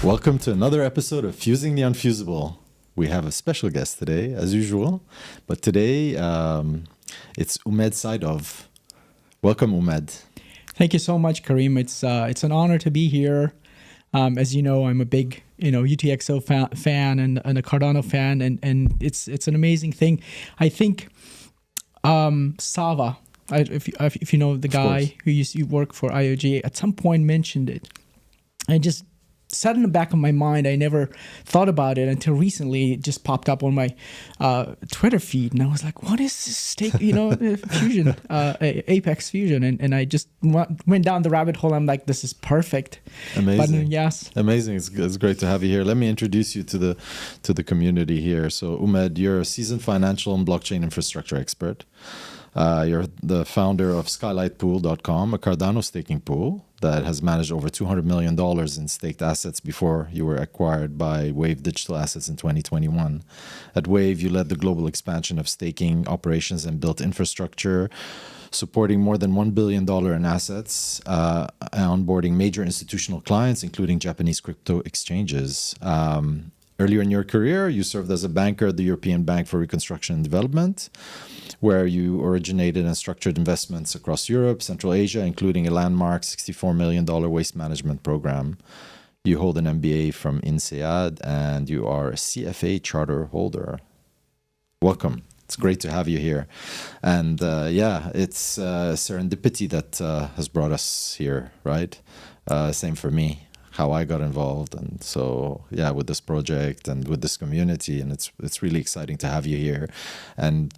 Welcome to another episode of Fusing the Unfusable. We have a special guest today, as usual, but today it's Umed Saidov. Welcome, Umed. Thank you so much, Kareem. It's an honor to be here. As you know, I'm a big UTXO fan and a Cardano fan, and it's an amazing thing. I think Sava, if you know the guy who used to work for IOG, at some point mentioned it. I just sat in the back of my mind. I never thought about it until recently. It just popped up on my Twitter feed, and I was like, "What is this stake? Fusion, Apex Fusion?" And I just went down the rabbit hole. I'm like, "This is perfect." Amazing. But, yes, amazing. It's great to have you here. Let me introduce you to the community here. So, Umed, you're a seasoned financial and blockchain infrastructure expert. You're the founder of SkylightPool.com, a Cardano staking pool that has managed over $200 million in staked assets before you were acquired by Wave Digital Assets in 2021. At Wave, you led the global expansion of staking operations and built infrastructure, supporting more than $1 billion in assets, onboarding major institutional clients, including Japanese crypto exchanges. Earlier in your career, you served as a banker at the European Bank for Reconstruction and Development, where you originated and structured investments across Europe, Central Asia, including a landmark $64 million waste management program. You hold an MBA from INSEAD, and you are a CFA charter holder. Welcome. It's great to have you here. And it's serendipity that has brought us here, right? Same for me. How I got involved, and so with this project and with this community, and it's really exciting to have you here. And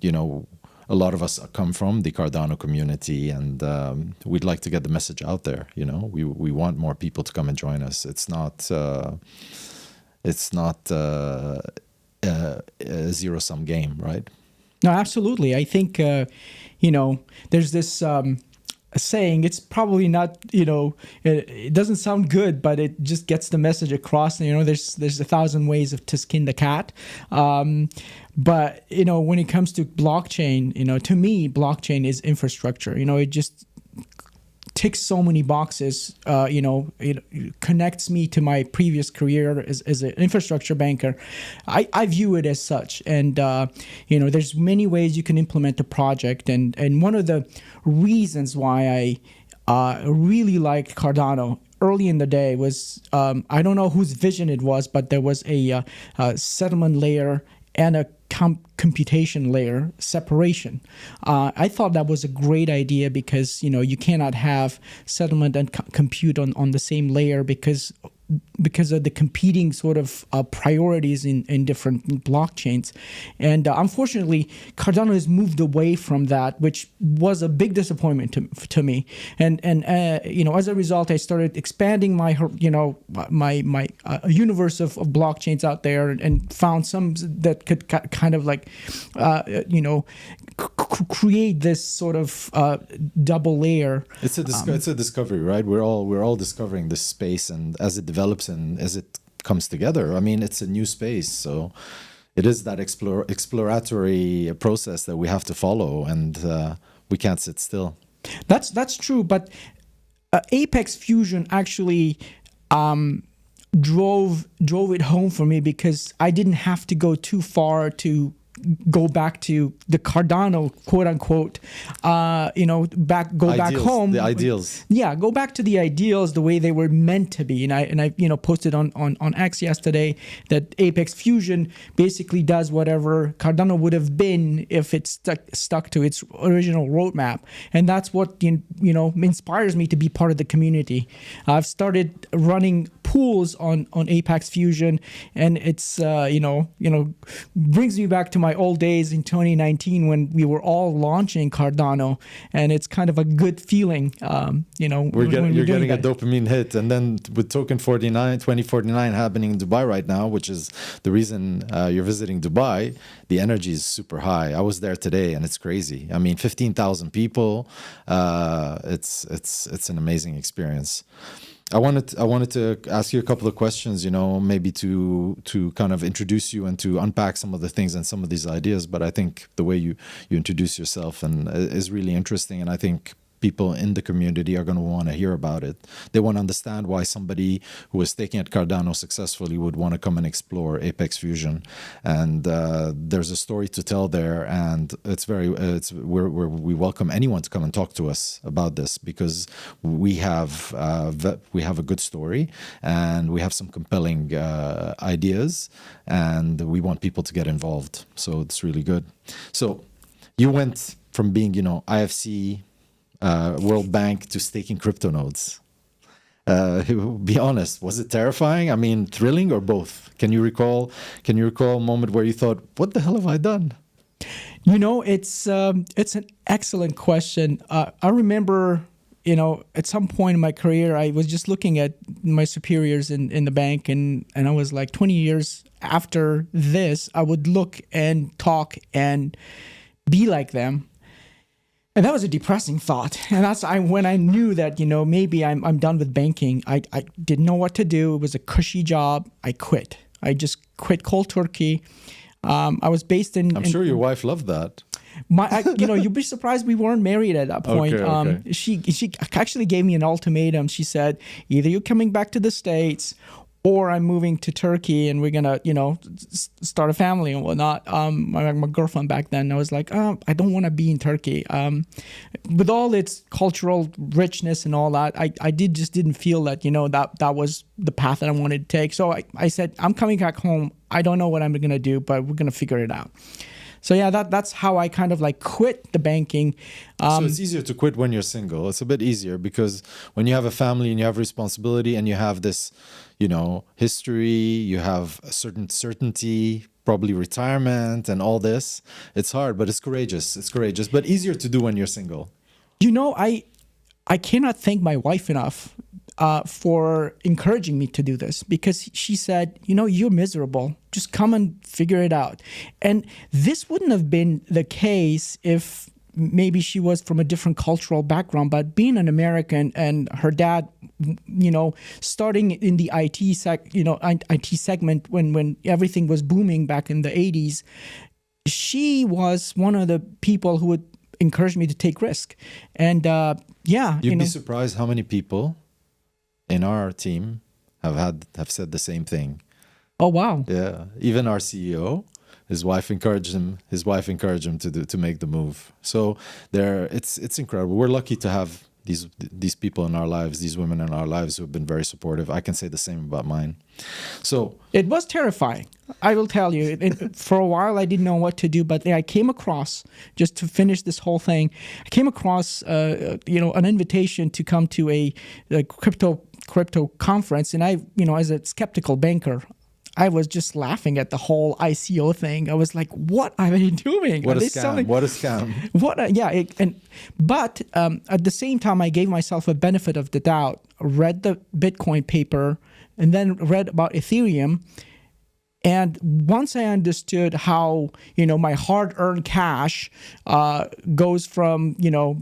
a lot of us come from the Cardano community, and we'd like to get the message out there. We want more people to come and join us. It's not a zero-sum game, right? No, absolutely. I think there's this saying. It's probably not, it doesn't sound good, but it just gets the message across. There's 1,000 ways to skin the cat. But when it comes to blockchain, to me, blockchain is infrastructure. It just ticks so many boxes. It connects me to my previous career as an infrastructure banker. I view it as such. And, there's many ways you can implement a project. And one of the reasons why I really liked Cardano early in the day was, I don't know whose vision it was, but there was a settlement layer and a computation layer separation. I thought that was a great idea because you cannot have settlement and compute on the same layer because of the competing sort of priorities in different blockchains. And unfortunately, Cardano has moved away from that, which was a big disappointment to me. And as a result, I started expanding my my universe of blockchains out there, and found some that could kind of like create this sort of double layer. It's a discovery, right? We're all discovering this space, and as it develops and as it comes together, I mean, it's a new space. So it is that exploratory process that we have to follow, and we can't sit still. That's true, but Apex Fusion actually drove it home for me, because I didn't have to go too far to go back to the Cardano, quote unquote, back home. The ideals. Yeah, go back to the ideals the way they were meant to be. And I posted on X yesterday that Apex Fusion basically does whatever Cardano would have been if it stuck to its original roadmap. And that's what inspires me to be part of the community. I've started running pools on Apex Fusion, and it's brings me back to my old days in 2019 when we were all launching Cardano, and it's kind of a good feeling. You're getting a dopamine hit, and then with Token 2049 happening in Dubai right now, which is the reason you're visiting Dubai, the energy is super high. I was there today, and it's crazy. I mean, 15,000 people. It's an amazing experience. I wanted to ask you a couple of questions, maybe to kind of introduce you and to unpack some of the things and some of these ideas. But I think the way you introduce yourself and is really interesting, and I think people in the community are going to want to hear about it. They want to understand why somebody who was staking at Cardano successfully would want to come and explore Apex Fusion. And there's a story to tell there. And we welcome anyone to come and talk to us about this, because we have a good story and we have some compelling ideas, and we want people to get involved. So it's really good. So you went from being, IFC, World Bank, to staking crypto nodes. Be honest, was it terrifying? I mean, thrilling, or both? Can you recall a moment where you thought, "What the hell have I done?" It's an excellent question. I remember, at some point in my career, I was just looking at my superiors in the bank, and I was like, 20 years after this, I would look and talk and be like them. And that was a depressing thought. And that's when I knew that, maybe I'm done with banking. I didn't know what to do. It was a cushy job. I quit. I just quit cold turkey. I was based in... I'm sure your wife loved that. You'd be surprised we weren't married at that point. Okay. She actually gave me an ultimatum. She said, either you're coming back to the States, or I'm moving to Turkey and we're going to, start a family and whatnot. My girlfriend back then, I was like, I don't want to be in Turkey. With all its cultural richness and all that, I just didn't feel that, that was the path that I wanted to take. So I said, I'm coming back home. I don't know what I'm going to do, but we're going to figure it out. So yeah, that's how I kind of like quit the banking. So it's easier to quit when you're single. It's a bit easier because when you have a family and you have responsibility and you have this, history, you have a certain certainty, probably retirement and all this, it's hard, but it's courageous. It's courageous, but easier to do when you're single. I cannot thank my wife enough for encouraging me to do this, because she said, you're miserable. Just come and figure it out. And this wouldn't have been the case if maybe she was from a different cultural background, but being an American and her dad, starting in the IT segment when everything was booming back in the 80s, she was one of the people who would encourage me to take risk. And you'd be surprised how many people in our team have said the same thing. Oh wow! Yeah, even our CEO, his wife encouraged him to make the move. So it's incredible. We're lucky to have these people in our lives, these women in our lives who have been very supportive. I can say the same about mine. So it was terrifying, I will tell you. For a while, I didn't know what to do, but I came across, just to finish this whole thing, I came across an invitation to come to a crypto conference, and I, as a skeptical banker, I was just laughing at the whole ICO thing. I was like, "What are they doing? What a scam! What a scam!" But at the same time, I gave myself a benefit of the doubt. Read the Bitcoin paper, and then read about Ethereum. And once I understood how, my hard-earned cash goes from,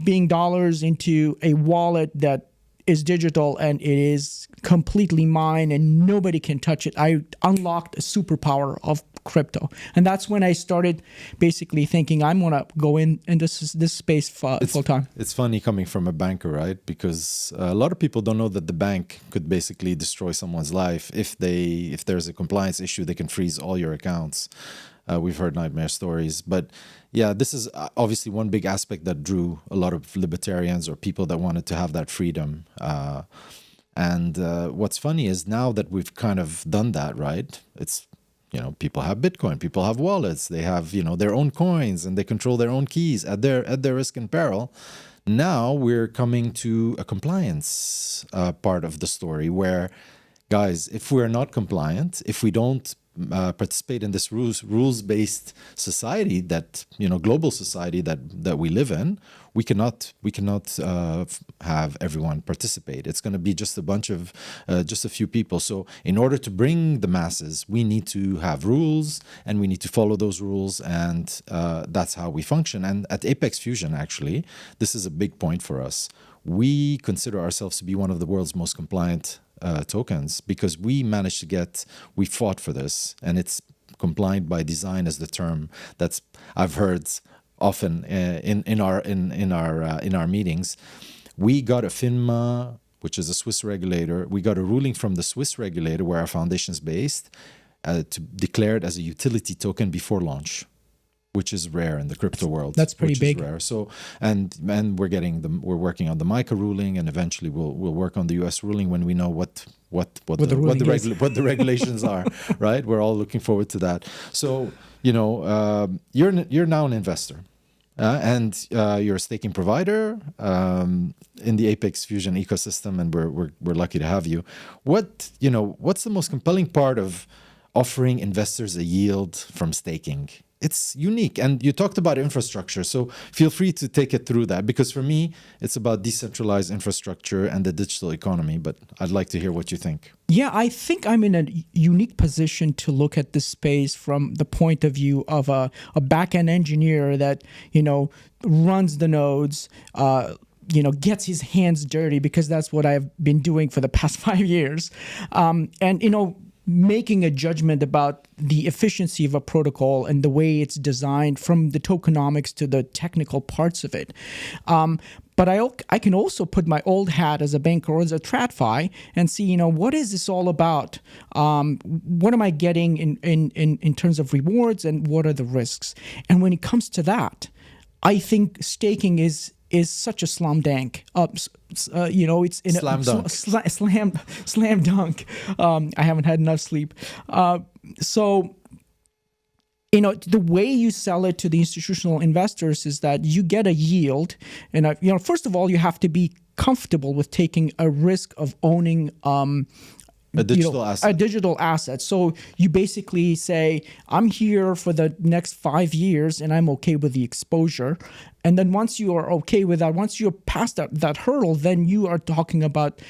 being dollars into a wallet that is digital and it is completely mine and nobody can touch it, I unlocked a superpower of crypto. And that's when I started basically thinking I'm going to go in this space full time. It's funny coming from a banker, right? Because a lot of people don't know that the bank could basically destroy someone's life. If there's a compliance issue, they can freeze all your accounts. We've heard nightmare stories. But yeah, this is obviously one big aspect that drew a lot of libertarians or people that wanted to have that freedom. And what's funny is now that we've kind of done that, right? It's, people have Bitcoin, people have wallets, they have, their own coins, and they control their own keys at their risk and peril. Now we're coming to a compliance part of the story where, guys, if we're not compliant, if we don't participate in this rules-based society that, global society that we live in, we cannot have everyone participate. It's going to be just a few people. So in order to bring the masses, we need to have rules and we need to follow those rules, and that's how we function. And at Apex Fusion, actually, this is a big point for us. We consider ourselves to be one of the world's most compliant tokens, because we fought for this, and it's compliant by design is the term I've heard often in our meetings. We got a FINMA, which is a Swiss regulator. We got a ruling from the Swiss regulator where our foundation is based to declare it as a utility token before launch, which is rare in the crypto world. That's pretty which big. Is rare. So, and we're working on the MICA ruling, and eventually we'll work on the US ruling when we know what the regulations are. Right? We're all looking forward to that. So, you're now an investor. And you're a staking provider in the Apex Fusion ecosystem, and we're lucky to have you. What's the most compelling part of offering investors a yield from staking? It's unique, and you talked about infrastructure, so feel free to take it through that, because for me, it's about decentralized infrastructure and the digital economy, but I'd like to hear what you think. Yeah, I think I'm in a unique position to look at this space from the point of view of a back-end engineer that, runs the nodes, gets his hands dirty, because that's what I've been doing for the past 5 years. Making a judgment about the efficiency of a protocol and the way it's designed, from the tokenomics to the technical parts of it. But I can also put my old hat as a banker or as a TradFi and see, what is this all about? What am I getting in terms of rewards, and what are the risks? And when it comes to that, I think staking is such a slam dunk. It's in slam dunk. Slam dunk. I haven't had enough sleep. So the way you sell it to the institutional investors is that you get a yield, and first of all, you have to be comfortable with taking a risk of owning a digital asset. So you basically say, I'm here for the next 5 years and I'm okay with the exposure. And then once you are okay with that, once you're past that hurdle, then you are talking about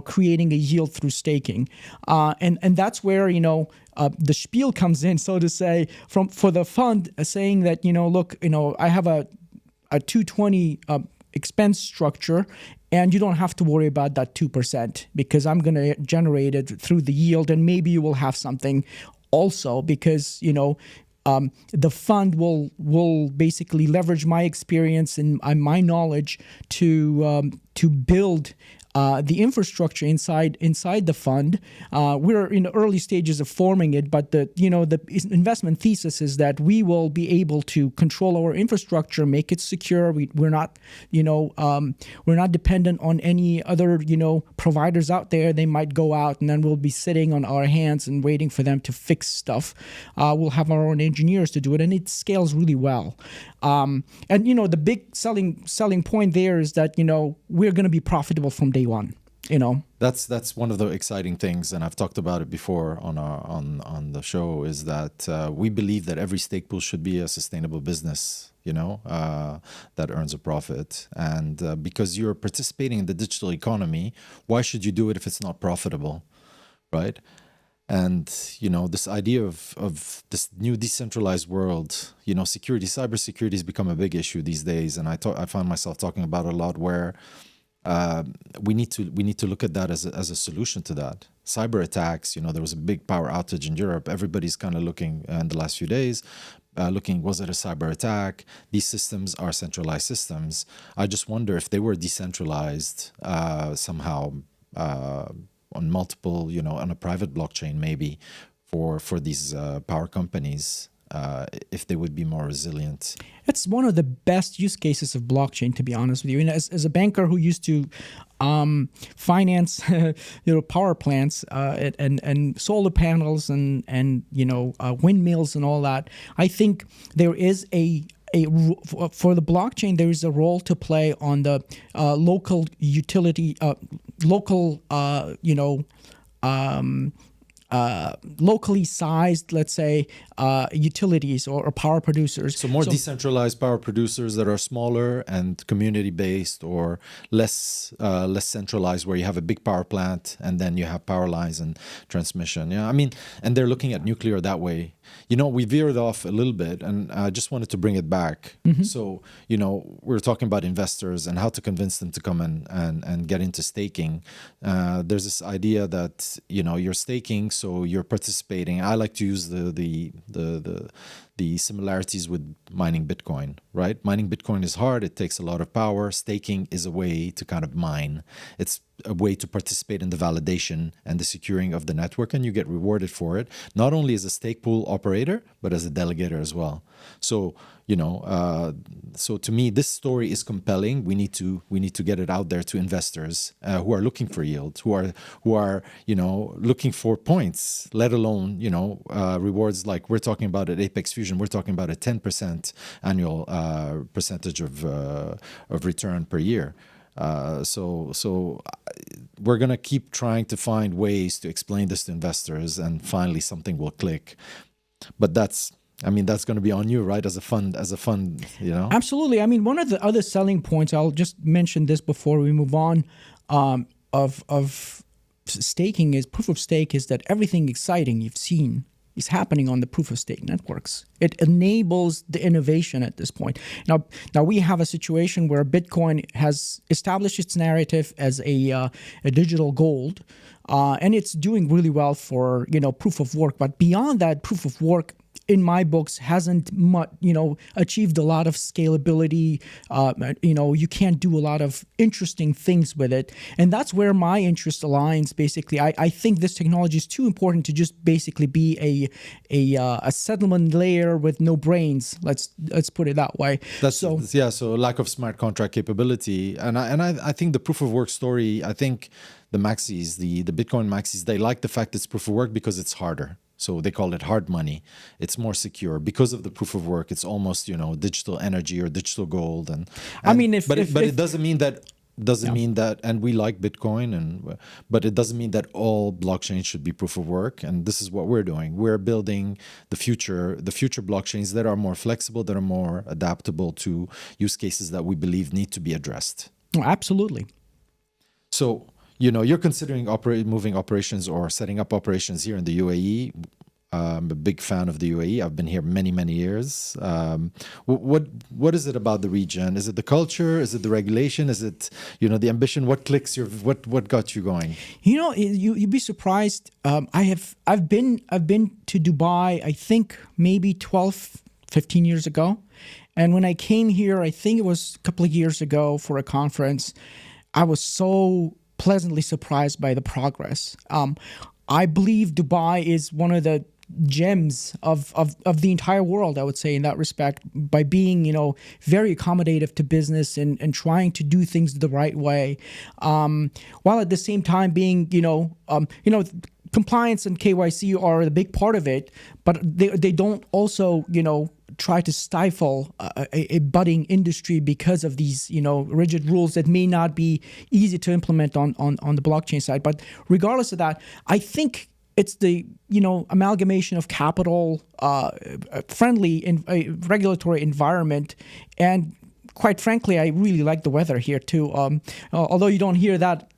creating a yield through staking. And that's where the spiel comes in, so to say, for the fund, saying that, look, I have a 220 expense structure, and you don't have to worry about that 2%, because I'm going to generate it through the yield, and maybe you will have something also, because the fund will basically leverage my experience and my knowledge to build the infrastructure inside the fund. We're in the early stages of forming it, but the investment thesis is that we will be able to control our infrastructure, make it secure. We're not dependent on any other providers out there. They might go out, and then we'll be sitting on our hands and waiting for them to fix stuff. We'll have our own engineers to do it, and it scales really well. And the big selling point there is that we're going to be profitable from day one. That's one of the exciting things, and I've talked about it before on the show, is that we believe that every stake pool should be a sustainable business, that earns a profit. And because you're participating in the digital economy, why should you do it if it's not profitable, right? And this idea of this new decentralized world, cybersecurity has become a big issue these days, and I find myself talking about it a lot, where we need to look at that as a solution to that. Cyber attacks, there was a big power outage in Europe. Everybody's kind of looking in the last few days, was it a cyber attack? These systems are centralized systems. I just wonder if they were decentralized somehow, on multiple, on a private blockchain, maybe for these power companies, if they would be more resilient. It's one of the best use cases of blockchain, to be honest with you. And as a banker who used to finance, power plants and solar panels and windmills and all that, I think there is for the blockchain, there is a role to play on the local utility, locally sized, let's say, utilities or power producers. So more decentralized power producers that are smaller and community-based, or less centralized, where you have a big power plant and then you have power lines and transmission. Yeah, and they're looking at nuclear that way. We veered off a little bit, and I just wanted to bring it back. Mm-hmm. So, we're talking about investors and how to convince them to come and get into staking. There's this idea that, you're staking, So you're participating. I like to use the similarities with mining Bitcoin, right? Mining Bitcoin is hard. It takes a lot of power. Staking is a way to kind of mine. It's a way to participate in the validation and the securing of the network, and you get rewarded for it, not only as a stake pool operator, but as a delegator as well. So, so to me, this story is compelling. We need to get it out there to investors who are looking for yield, who are looking for points, let alone rewards like we're talking about at Apex Fusion. We're talking about a 10% annual percentage of return per year. So we're going to keep trying to find ways to explain this to investors, and finally something will click. But that's going to be on you, right? As a fund, Absolutely. I mean, one of the other selling points, I'll just mention this before we move on, of staking is proof of stake is that everything exciting you've seen is happening on the proof of stake networks. It enables the innovation at this point. Now we have a situation where Bitcoin has established its narrative as a digital gold, and it's doing really well for proof of work. But beyond that, proof of work, in my books, hasn't achieved a lot of scalability. You can't do a lot of interesting things with it, and that's where my interest aligns. Basically, I think this technology is too important to just basically be a settlement layer with no brains. Let's put it that way. So lack of smart contract capability, and I think the proof of work story. I think the maxis, the Bitcoin maxis, they like the fact it's proof of work because it's harder. So they call it hard money. It's more secure because of the proof of work. It's almost digital energy or digital gold. And I mean, but it doesn't mean that. And we like Bitcoin, but it doesn't mean that all blockchains should be proof of work. And this is what we're doing. We're building the future blockchains that are more flexible, that are more adaptable to use cases that we believe need to be addressed. Oh, absolutely. So, you're considering moving operations or setting up operations here in the UAE. I'm a big fan of the UAE. I've been here many, many years. What is it about the region? Is it the culture? Is it the regulation? Is it the ambition? What clicks what got you going? You'd be surprised. I've been to Dubai, I think maybe 12, 15 years ago, and when I came here, I think it was a couple of years ago for a conference, I was so pleasantly surprised by the progress. I believe Dubai is one of the gems of the entire world, I would say, in that respect, by being, very accommodative to business and trying to do things the right way, while at the same time being, compliance and KYC are a big part of it, but they don't also, try to stifle a budding industry because of these, rigid rules that may not be easy to implement on the blockchain side. But regardless of that, I think it's the, amalgamation of capital, friendly in a regulatory environment, and quite frankly, I really like the weather here too. Although you don't hear that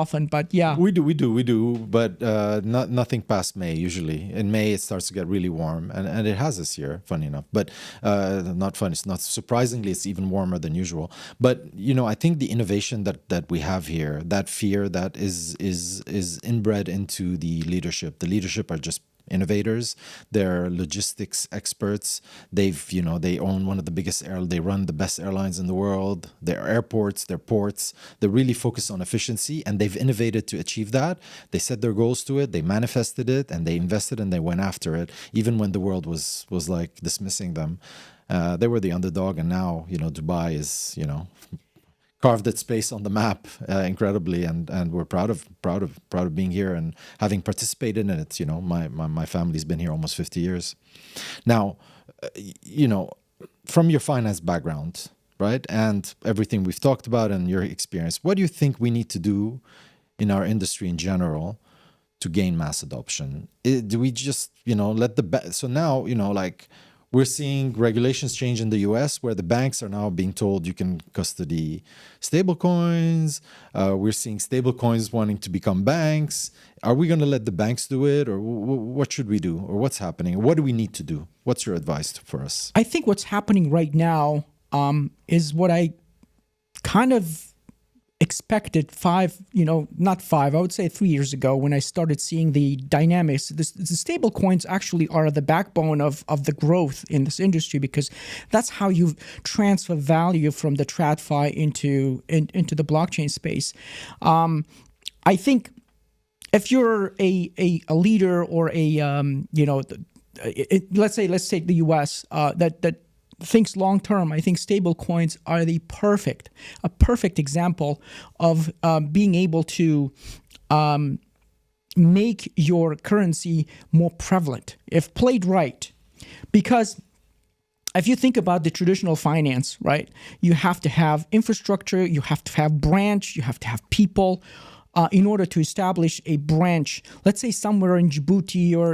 often, but yeah, we do. But nothing past May. Usually in May it starts to get really warm, and it has this year. Funny enough, but not funny. It's not surprisingly. It's even warmer than usual. But I think the innovation that we have here, that fear that is inbred into the leadership. The leadership are just innovators. They're logistics experts. They own one of the biggest they run the best airlines in the world. Their airports, their ports, they really focus on efficiency, and they've innovated to achieve that. They set their goals to it, they manifested it, and they invested and they went after it, even when the world was like dismissing them. They were the underdog, and now Dubai is carved its space on the map incredibly, and we're proud of being here and having participated in it. My family's been here almost 50 years now. From your finance background, right, and everything we've talked about and your experience, what do you think we need to do in our industry in general to gain mass adoption? Do we just let so now we're seeing regulations change in the US, where the banks are now being told you can custody stablecoins. We're seeing stablecoins wanting to become banks. Are we going to let the banks do it, or what should we do, or what's happening? What do we need to do? What's your advice for us? I think what's happening right now is what I kind of expected not 5, I would say 3 years ago, when I started seeing the dynamics. The stable coins actually are the backbone of the growth in this industry, because that's how you transfer value from the TradFi into the blockchain space. I think if you're a leader or let's take the U.S. that thinks long term, I think stable coins are a perfect example of being able to make your currency more prevalent if played right. Because if you think about the traditional finance, right, you have to have infrastructure, you have to have branch, you have to have people. In order to establish a branch, let's say somewhere in Djibouti or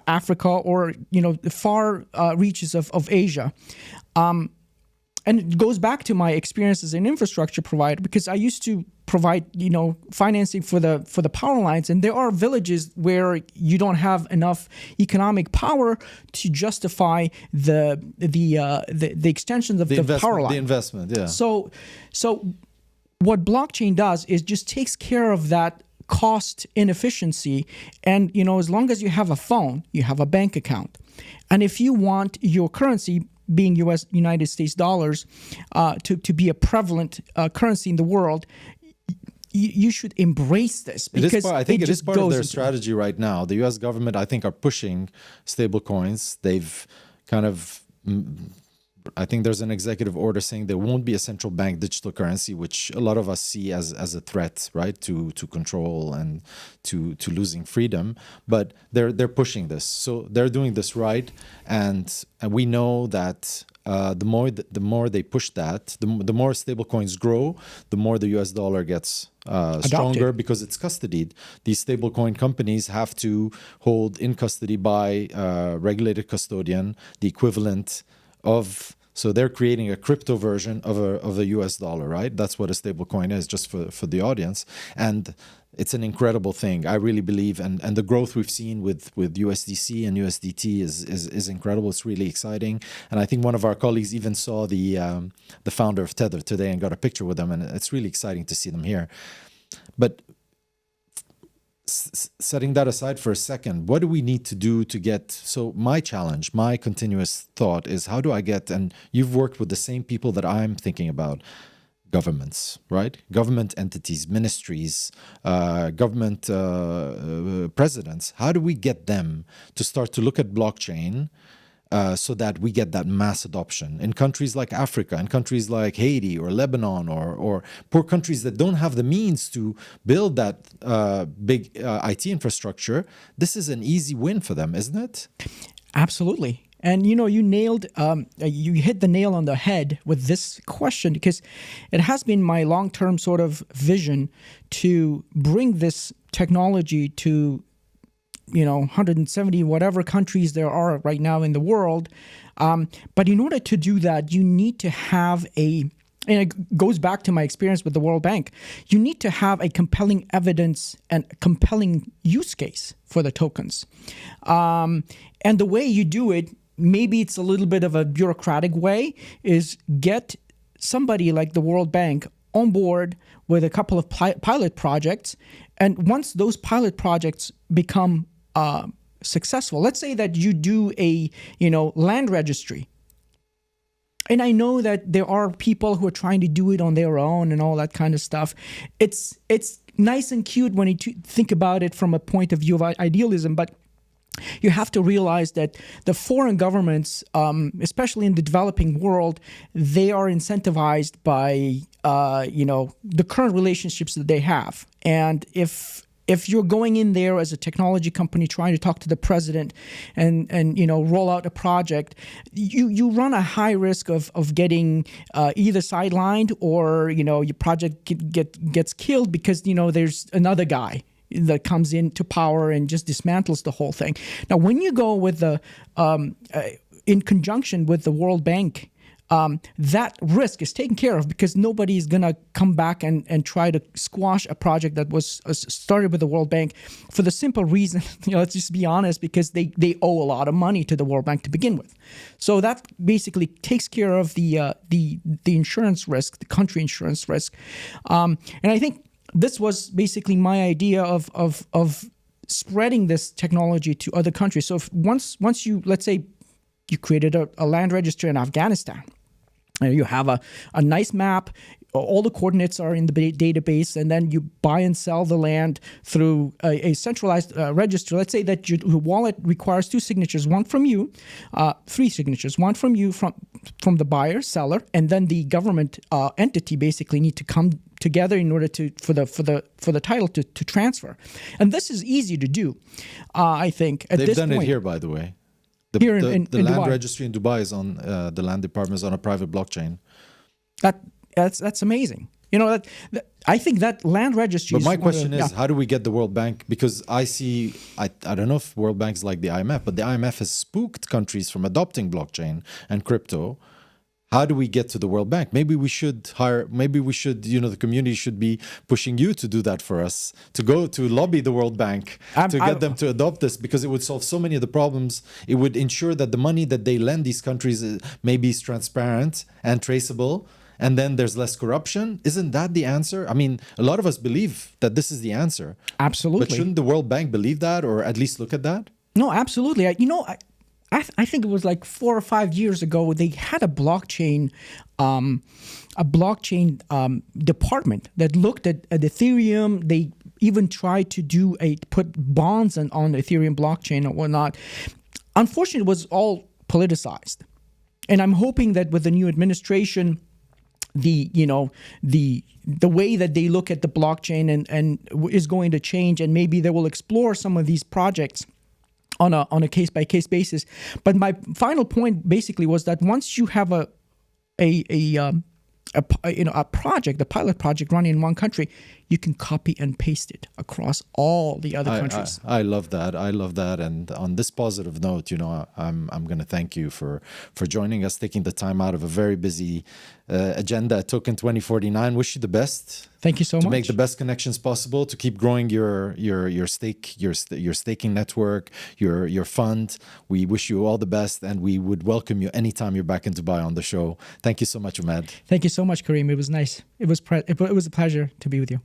Africa or the far reaches of Asia, and it goes back to my experience as an infrastructure provider, because I used to provide financing for the power lines, and there are villages where you don't have enough economic power to justify the extensions of the power line. The investment, yeah. So what blockchain does is just takes care of that cost inefficiency. And, as long as you have a phone, you have a bank account. And if you want your currency, being United States dollars, to be a prevalent currency in the world, you should embrace this, because I think it is part of their strategy right now. The U.S. government, I think, are pushing stable coins. They've kind of... I think there's an executive order saying there won't be a central bank digital currency, which a lot of us see as a threat, right, to control and to losing freedom. But they're pushing this, so they're doing this right, and we know that the more they push that, the more stable coins grow, the more the U.S. dollar gets stronger, because it's custodied. These stable coin companies have to hold in custody by regulated custodian the equivalent of, so they're creating a crypto version of a US dollar, right? That's what a stable coin is, just for the audience. And it's an incredible thing, I really believe. And the growth we've seen with USDC and USDT is incredible. It's really exciting. And I think one of our colleagues even saw the founder of Tether today and got a picture with them. And it's really exciting to see them here. But setting that aside for a second, what do we need to do to get... So my challenge, my continuous thought is, how do I get... And you've worked with the same people that I'm thinking about. Governments, right? Government entities, ministries, government presidents. How do we get them to start to look at blockchain so that we get that mass adoption in countries like Africa, in countries like Haiti or Lebanon, or poor countries that don't have the means to build that big IT infrastructure? This is an easy win for them, isn't it? Absolutely. And you hit the nail on the head with this question, because it has been my long-term sort of vision to bring this technology to 170 whatever countries there are right now in the world. But in order to do that, you need to have and it goes back to my experience with the World Bank, you need to have a compelling evidence and a compelling use case for the tokens. And the way you do it, maybe it's a little bit of a bureaucratic way, is get somebody like the World Bank on board with a couple of pilot projects. And once those pilot projects become successful, let's say that you do a land registry, and I know that there are people who are trying to do it on their own and all that kind of stuff. It's nice and cute when you think about it from a point of view of idealism, but you have to realize that the foreign governments, especially in the developing world, they are incentivized by the current relationships that they have. And if you're going in there as a technology company trying to talk to the president and roll out a project, you run a high risk of getting either sidelined or your project gets killed because there's another guy that comes into power and just dismantles the whole thing. Now, when you go with in conjunction with the World Bank that risk is taken care of because nobody is going to come back and try to squash a project that was started with the World Bank for the simple reason, let's just be honest, because they owe a lot of money to the World Bank to begin with. So that basically takes care of the insurance risk, the country insurance risk. And I think this was basically my idea of spreading this technology to other countries. So if once you, let's say, you created a land registry in Afghanistan, you have a nice map, all the coordinates are in the database, and then you buy and sell the land through a centralized register. Let's say that your wallet requires 2 signatures, one from you, 3 signatures, one from you, from the buyer, seller, and then the government entity basically need to come together in order for the title to transfer. And this is easy to do, I think. They've done it here, by the way. The land Dubai. registry in Dubai is on the land department is on a private blockchain. That's amazing. I think that land registry. But my question is, how do we get the World Bank? Because I don't know if World Bank is like the IMF, but the IMF has spooked countries from adopting blockchain and crypto. How do we get to the World Bank? Maybe we should, the community should be pushing you to do that for us, to go to lobby the World Bank to get them to adopt this, because it would solve so many of the problems. It would ensure that the money that they lend these countries maybe is transparent and traceable, and then there's less corruption. Isn't that the answer? I mean, a lot of us believe that this is the answer. Absolutely. But shouldn't the World Bank believe that, or at least look at that? No, absolutely. I think it was like 4 or 5 years ago, they had a blockchain department that looked at Ethereum. They even tried to put bonds on the Ethereum blockchain or whatnot. Unfortunately, it was all politicized. And I'm hoping that with the new administration, the way that they look at the blockchain and is going to change, and maybe they will explore some of these projects on a case-by-case basis. But my final point basically was that once you have a project, a pilot project running in one country, you can copy and paste it across all the other countries. I love that. And on this positive note, I'm going to thank you for joining us, taking the time out of a very busy agenda at Token 2049. Wish you the best. Thank you so much. To make the best connections possible, to keep growing your staking network, your fund. We wish you all the best, and we would welcome you anytime you're back in Dubai on the show. Thank you so much, Umed. Thank you so much, Kareem. It was nice. It was a pleasure to be with you.